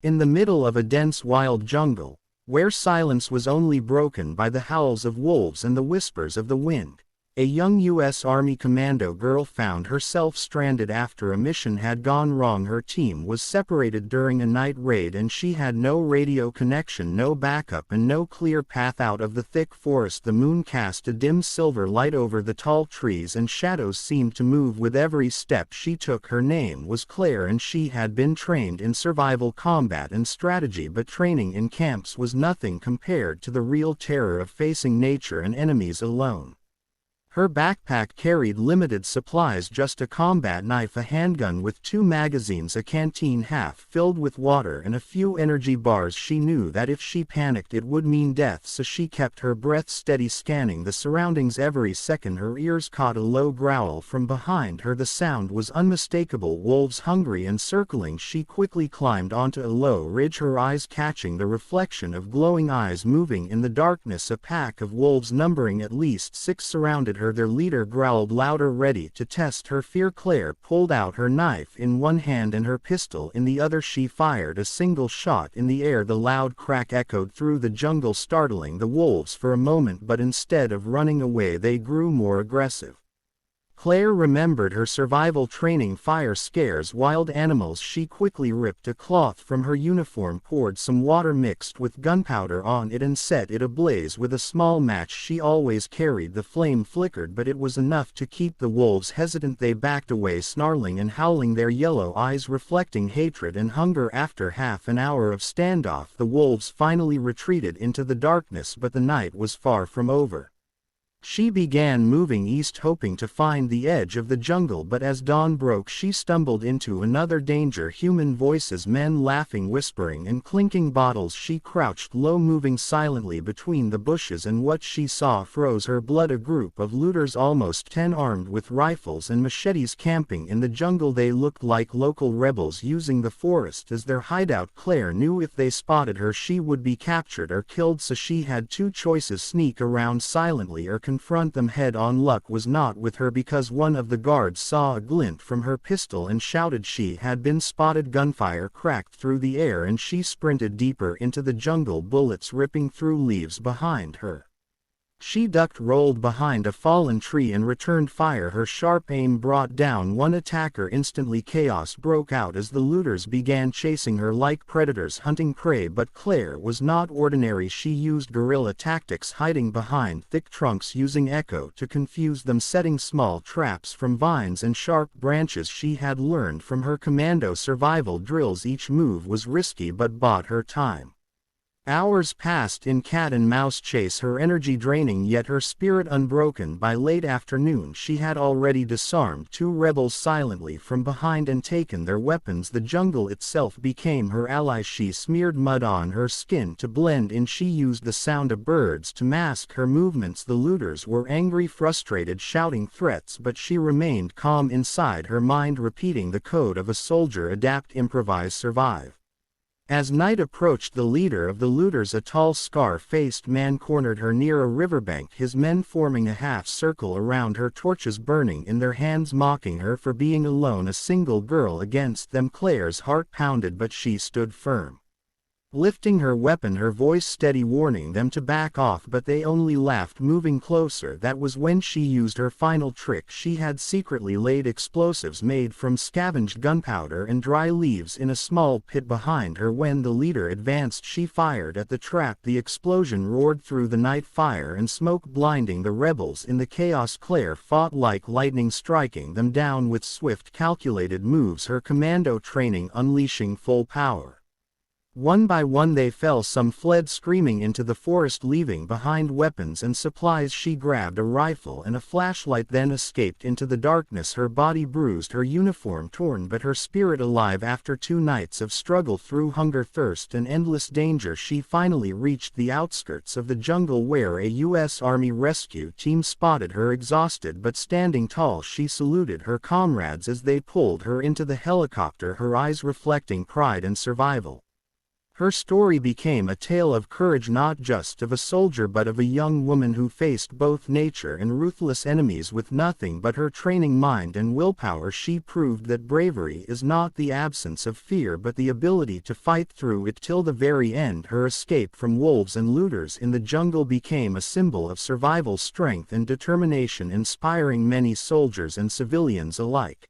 In the middle of a dense wild jungle, where silence was only broken by the howls of wolves and the whispers of the wind, a young U.S. Army commando girl found herself stranded after a mission had gone wrong. Her team was separated during a night raid and she had no radio connection, no backup, and no clear path out of the thick forest. The moon cast a dim silver light over the tall trees and shadows seemed to move with every step she took. Her name was Claire and she had been trained in survival combat and strategy, but training in camps was nothing compared to the real terror of facing nature and enemies alone. Her backpack carried limited supplies: just a combat knife, a handgun with 2 magazines, a canteen half filled with water, and a few energy bars. She knew that if she panicked it would mean death, so she kept her breath steady, scanning the surroundings every second. Her ears caught a low growl from behind her. The sound was unmistakable: wolves, hungry and circling. She quickly climbed onto a low ridge, her eyes catching the reflection of glowing eyes moving in the darkness. A pack of wolves numbering at least 6 surrounded her. Their leader growled louder, ready to test her fear. Claire pulled out her knife in one hand and her pistol in the other. She fired a single shot in the air. The loud crack echoed through the jungle, startling the wolves for a moment, but instead of running away they grew more aggressive. Claire remembered her survival training: fire scares wild animals. She quickly ripped a cloth from her uniform, poured some water mixed with gunpowder on it and set it ablaze with a small match she always carried. The flame flickered, but it was enough to keep the wolves hesitant. They backed away, snarling and howling, their yellow eyes reflecting hatred and hunger. After half an hour of standoff, the wolves finally retreated into the darkness, but the night was far from over. She began moving east, hoping to find the edge of the jungle, but as dawn broke she stumbled into another danger: human voices, men laughing, whispering, and clinking bottles. She crouched low, moving silently between the bushes, and what she saw froze her blood. A group of looters, almost 10, armed with rifles and machetes, camping in the jungle. They looked like local rebels, using the forest as their hideout. Claire knew if they spotted her she would be captured or killed, so she had 2 choices: sneak around silently or confront them head on. Luck was not with her, because one of the guards saw a glint from her pistol and shouted she had been spotted. Gunfire cracked through the air and she sprinted deeper into the jungle, bullets ripping through leaves behind her. She ducked, rolled behind a fallen tree, and returned fire. Her sharp aim brought down one attacker instantly. Chaos broke out as the looters began chasing her like predators hunting prey, but Claire was not ordinary. She used guerrilla tactics, hiding behind thick trunks, using echo to confuse them, setting small traps from vines and sharp branches. She had learned from her commando survival drills. Each move was risky but bought her time. Hours passed in cat and mouse chase, her energy draining yet her spirit unbroken. By late afternoon she had already disarmed 2 rebels silently from behind and taken their weapons. The jungle itself became her ally. She smeared mud on her skin to blend in. She used the sound of birds to mask her movements. The looters were angry, frustrated, shouting threats, but she remained calm inside, her mind repeating the code of a soldier: adapt, improvise, survive. As night approached, the leader of the looters, a tall, scar-faced man, cornered her near a riverbank, his men forming a half-circle around her, torches burning in their hands, mocking her for being alone, a single girl against them. Claire's heart pounded, but she stood firm, lifting her weapon, her voice steady, warning them to back off, but they only laughed, moving closer. That was when she used her final trick. She had secretly laid explosives made from scavenged gunpowder and dry leaves in a small pit behind her. When the leader advanced, she fired at the trap. The explosion roared through the night, fire and smoke blinding the rebels. In the chaos, Claire fought like lightning, striking them down with swift, calculated moves, her commando training unleashing full power. One by one they fell, some fled screaming into the forest, leaving behind weapons and supplies. She grabbed a rifle and a flashlight, then escaped into the darkness, her body bruised, her uniform torn, but her spirit alive. After 2 nights of struggle through hunger, thirst, and endless danger, she finally reached the outskirts of the jungle, where a U.S. Army rescue team spotted her. Exhausted but standing tall, she saluted her comrades as they pulled her into the helicopter, her eyes reflecting pride and survival. Her story became a tale of courage, not just of a soldier but of a young woman who faced both nature and ruthless enemies with nothing but her training mind and willpower. She proved that bravery is not the absence of fear but the ability to fight through it till the very end. Her escape from wolves and looters in the jungle became a symbol of survival strength and determination, inspiring many soldiers and civilians alike.